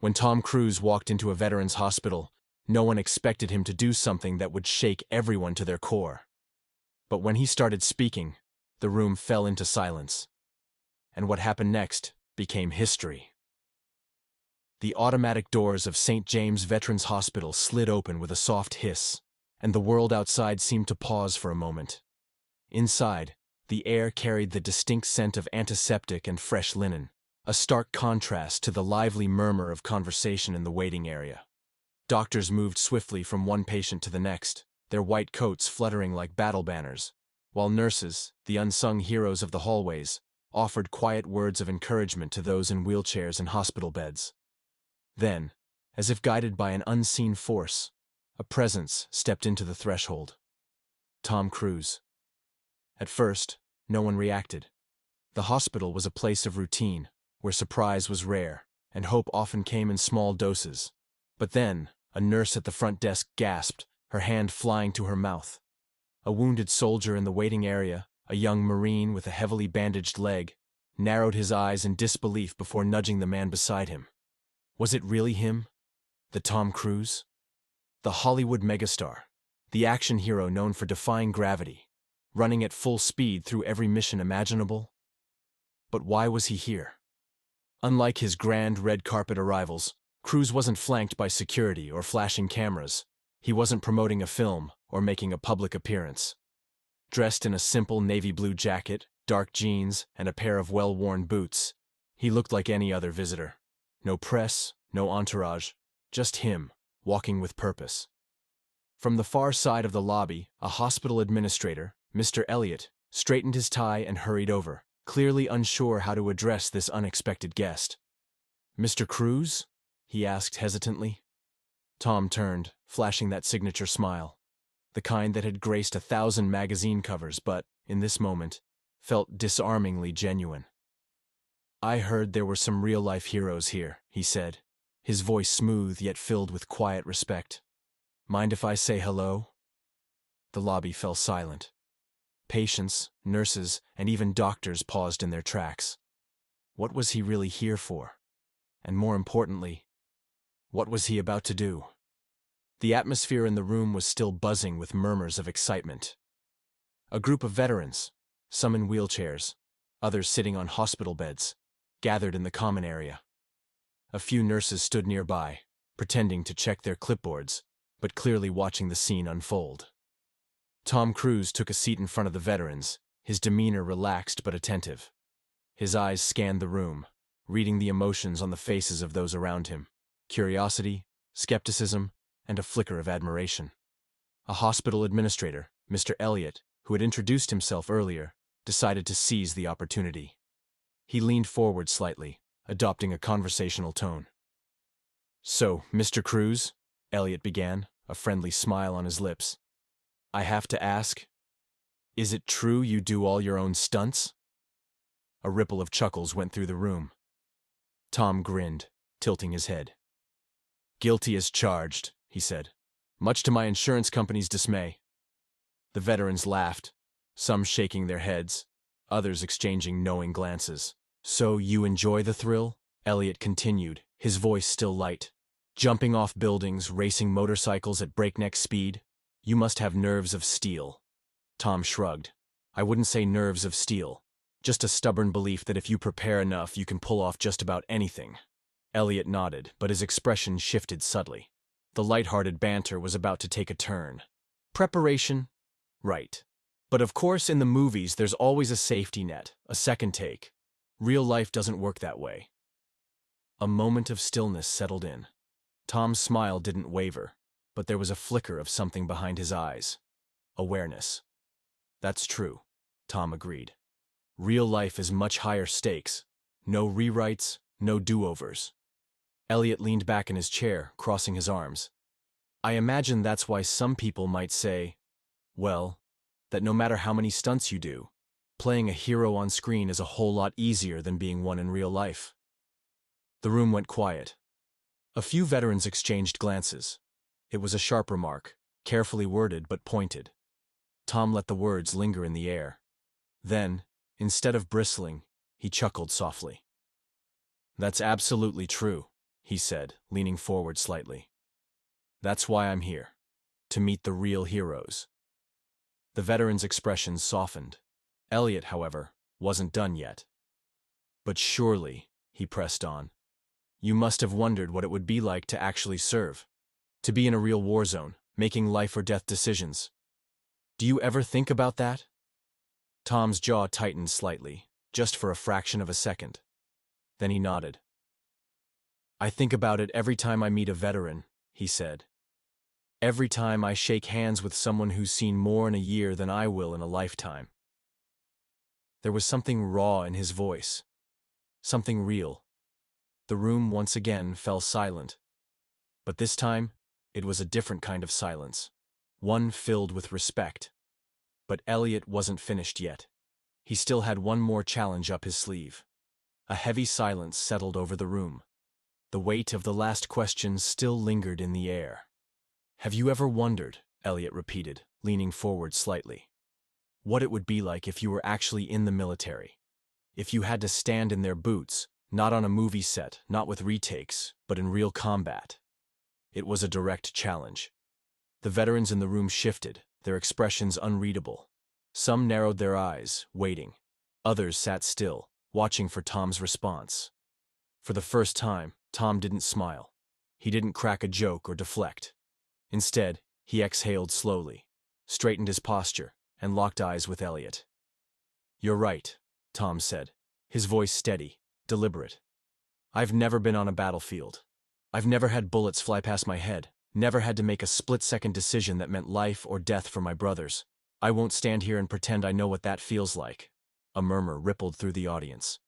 When Tom Cruise walked into a veterans hospital, no one expected him to do something that would shake everyone to their core. But when he started speaking, the room fell into silence. And what happened next became history. The automatic doors of St. James Veterans Hospital slid open with a soft hiss, and the world outside seemed to pause for a moment. Inside, the air carried the distinct scent of antiseptic and fresh linen, a stark contrast to the lively murmur of conversation in the waiting area. Doctors moved swiftly from one patient to the next, their white coats fluttering like battle banners, while nurses, the unsung heroes of the hallways, offered quiet words of encouragement to those in wheelchairs and hospital beds. Then, as if guided by an unseen force, a presence stepped into the threshold. Tom Cruise. At first, no one reacted. The hospital was a place of routine, where surprise was rare, and hope often came in small doses. But then, a nurse at the front desk gasped, her hand flying to her mouth. A wounded soldier in the waiting area, a young Marine with a heavily bandaged leg, narrowed his eyes in disbelief before nudging the man beside him. Was it really him? The Tom Cruise? The Hollywood megastar, the action hero known for defying gravity, running at full speed through every mission imaginable? But why was he here? Unlike his grand red carpet arrivals, Cruise wasn't flanked by security or flashing cameras. He wasn't promoting a film or making a public appearance. Dressed in a simple navy blue jacket, dark jeans, and a pair of well-worn boots, he looked like any other visitor. No press, no entourage, just him, walking with purpose. From the far side of the lobby, a hospital administrator, Mr. Elliot, straightened his tie and hurried over, clearly unsure how to address this unexpected guest. "Mr. Cruise?" he asked hesitantly. Tom turned, flashing that signature smile, the kind that had graced 1,000 magazine covers but, in this moment, felt disarmingly genuine. "I heard there were some real-life heroes here," he said, his voice smooth yet filled with quiet respect. "Mind if I say hello?" The lobby fell silent. Patients, nurses, and even doctors paused in their tracks. What was he really here for? And more importantly, what was he about to do? The atmosphere in the room was still buzzing with murmurs of excitement. A group of veterans, some in wheelchairs, others sitting on hospital beds, gathered in the common area. A few nurses stood nearby, pretending to check their clipboards, but clearly watching the scene unfold. Tom Cruise took a seat in front of the veterans, his demeanor relaxed but attentive. His eyes scanned the room, reading the emotions on the faces of those around him: curiosity, skepticism, and a flicker of admiration. A hospital administrator, Mr. Elliot, who had introduced himself earlier, decided to seize the opportunity. He leaned forward slightly, adopting a conversational tone. "So, Mr. Cruise," Elliot began, a friendly smile on his lips, "I have to ask, is it true you do all your own stunts?" A ripple of chuckles went through the room. Tom grinned, tilting his head. "Guilty as charged," he said, "much to my insurance company's dismay." The veterans laughed, some shaking their heads, others exchanging knowing glances. "So you enjoy the thrill?" Elliot continued, his voice still light. "Jumping off buildings, racing motorcycles at breakneck speed? You must have nerves of steel." Tom shrugged. "I wouldn't say nerves of steel, just a stubborn belief that if you prepare enough, you can pull off just about anything." Elliot nodded, but his expression shifted subtly. The light-hearted banter was about to take a turn. "Preparation? Right. But of course in the movies there's always a safety net, a second take. Real life doesn't work that way." A moment of stillness settled in. Tom's smile didn't waver, but there was a flicker of something behind his eyes. Awareness. "That's true," Tom agreed. "Real life is much higher stakes. No rewrites, no do-overs." Elliot leaned back in his chair, crossing his arms. "I imagine that's why some people might say, well, that no matter how many stunts you do, playing a hero on screen is a whole lot easier than being one in real life." The room went quiet. A few veterans exchanged glances. It was a sharp remark, carefully worded but pointed. Tom let the words linger in the air. Then, instead of bristling, he chuckled softly. "That's absolutely true," he said, leaning forward slightly. That's why I'm here. To meet the real heroes. The veteran's expression softened. Elliot, however, wasn't done yet. But surely, he pressed on, you must have wondered what it would be like to actually serve. To be in a real war zone, making life or death decisions. Do you ever think about that? Tom's jaw tightened slightly, just for a fraction of a second. Then he nodded. I think about it every time I meet a veteran, he said. Every time I shake hands with someone who's seen more in a year than I will in a lifetime. There was something raw in his voice. Something real. The room once again fell silent. But this time, it was a different kind of silence. One filled with respect. But Elliot wasn't finished yet. He still had one more challenge up his sleeve. A heavy silence settled over the room. The weight of the last question still lingered in the air. Have you ever wondered, Elliot repeated, leaning forward slightly, what it would be like if you were actually in the military? If you had to stand in their boots, not on a movie set, not with retakes, but in real combat. It was a direct challenge. The veterans in the room shifted, their expressions unreadable. Some narrowed their eyes, waiting. Others sat still, watching for Tom's response. For the first time, Tom didn't smile. He didn't crack a joke or deflect. Instead, he exhaled slowly, straightened his posture, and locked eyes with Elliot. You're right, Tom said, his voice steady, deliberate. I've never been on a battlefield. I've never had bullets fly past my head, never had to make a split-second decision that meant life or death for my brothers. I won't stand here and pretend I know what that feels like. A murmur rippled through the audience.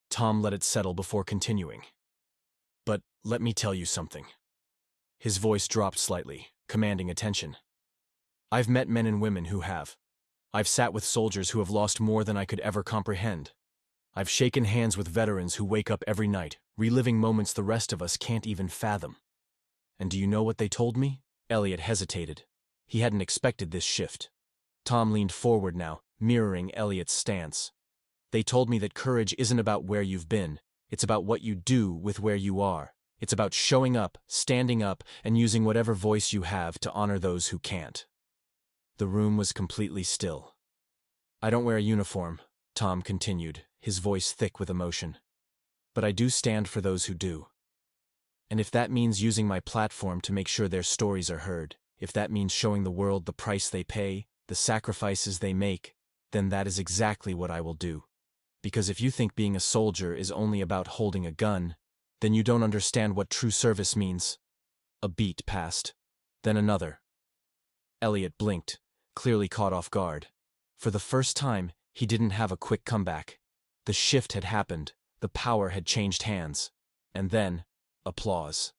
Tom let it settle before continuing. But let me tell you something. His voice dropped slightly, commanding attention. I've met men and women who have. I've sat with soldiers who have lost more than I could ever comprehend. I've shaken hands with veterans who wake up every night, reliving moments the rest of us can't even fathom. And do you know what they told me? Elliot hesitated. He hadn't expected this shift. Tom leaned forward now, mirroring Elliot's stance. They told me that courage isn't about where you've been, it's about what you do with where you are. It's about showing up, standing up, and using whatever voice you have to honor those who can't. The room was completely still. I don't wear a uniform, Tom continued, his voice thick with emotion. But I do stand for those who do. And if that means using my platform to make sure their stories are heard, if that means showing the world the price they pay, the sacrifices they make, then that is exactly what I will do. Because if you think being a soldier is only about holding a gun, then you don't understand what true service means. A beat passed. Then another. Elliot blinked, clearly caught off guard. For the first time, he didn't have a quick comeback. The shift had happened, the power had changed hands. And then, applause.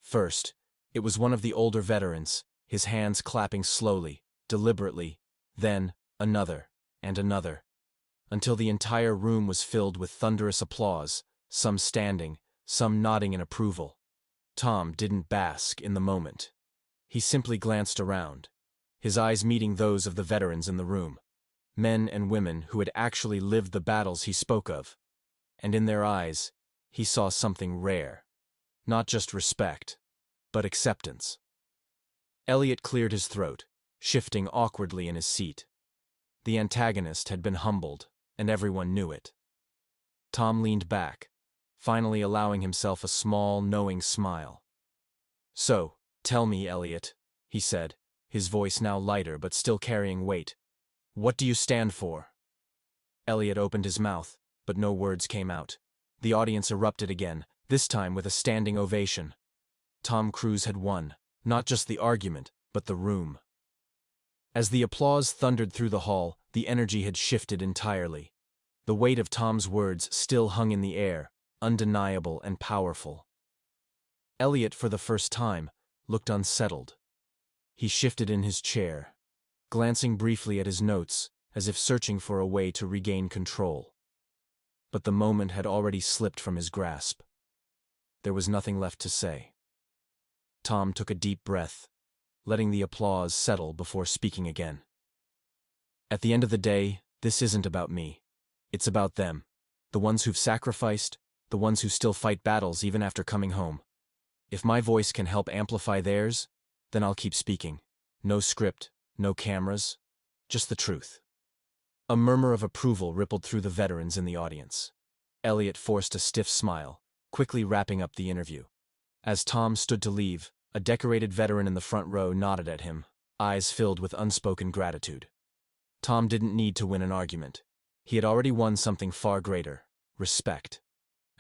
First, it was one of the older veterans, his hands clapping slowly, deliberately, then another, and another, until the entire room was filled with thunderous applause, some standing, some nodding in approval. Tom didn't bask in the moment. He simply glanced around, his eyes meeting those of the veterans in the room, men and women who had actually lived the battles he spoke of. And in their eyes, he saw something rare. Not just respect, but acceptance. Elliot cleared his throat, shifting awkwardly in his seat. The antagonist had been humbled, and everyone knew it. Tom leaned back, finally allowing himself a small, knowing smile. So, tell me, Elliot, he said, his voice now lighter but still carrying weight. What do you stand for? Elliot opened his mouth, but no words came out. The audience erupted again, this time with a standing ovation. Tom Cruise had won, not just the argument, but the room. As the applause thundered through the hall, the energy had shifted entirely. The weight of Tom's words still hung in the air, undeniable and powerful. Elliot, for the first time, looked unsettled. He shifted in his chair, glancing briefly at his notes, as if searching for a way to regain control. But the moment had already slipped from his grasp. There was nothing left to say. Tom took a deep breath, letting the applause settle before speaking again. At the end of the day, this isn't about me. It's about them, the ones who've sacrificed, the ones who still fight battles even after coming home. If my voice can help amplify theirs, then I'll keep speaking. No script, no cameras, just the truth. A murmur of approval rippled through the veterans in the audience. Elliot forced a stiff smile, quickly wrapping up the interview. As Tom stood to leave, a decorated veteran in the front row nodded at him, eyes filled with unspoken gratitude. Tom didn't need to win an argument. He had already won something far greater: respect.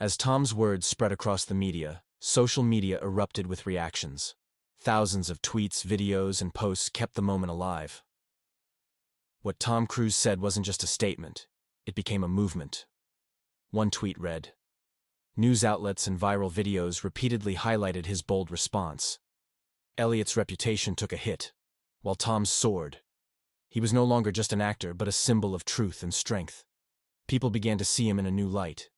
As Tom's words spread across the media, social media erupted with reactions. Thousands of tweets, videos, and posts kept the moment alive. What Tom Cruise said wasn't just a statement, it became a movement. One tweet read, "News outlets and viral videos repeatedly highlighted his bold response." Elliot's reputation took a hit, while Tom's soared. He was no longer just an actor, but a symbol of truth and strength. People began to see him in a new light,